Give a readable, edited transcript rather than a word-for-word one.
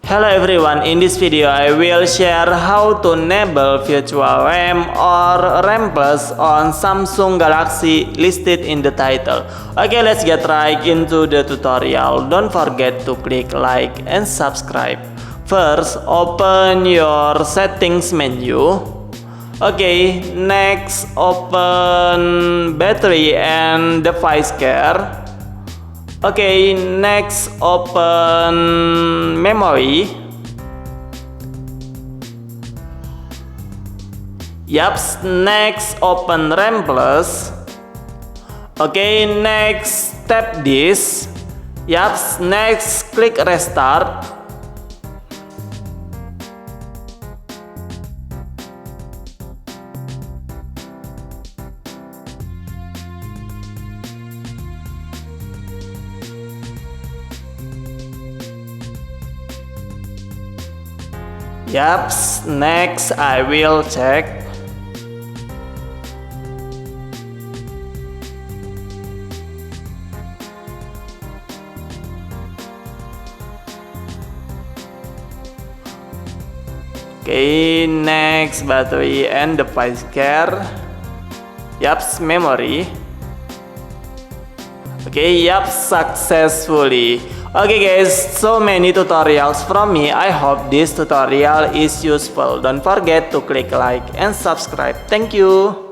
Hello everyone, in this video I will share how to enable virtual RAM or RAM Plus on Samsung Galaxy listed in the title. Okay, let's get right into the tutorial. Don't forget to click like and subscribe. First, open your settings menu. Okay, next open battery and device care. Okay, next open memory. Yaps, next open RAM Plus. Okay, next tap this. Yaps, next click restart. Yaps, next I will check. Okay, next battery and device care. Yaps, memory. Okay, yaps, successfully. Okay guys, so many tutorials from me. I hope this tutorial is useful. Don't forget to click like and subscribe. Thank you.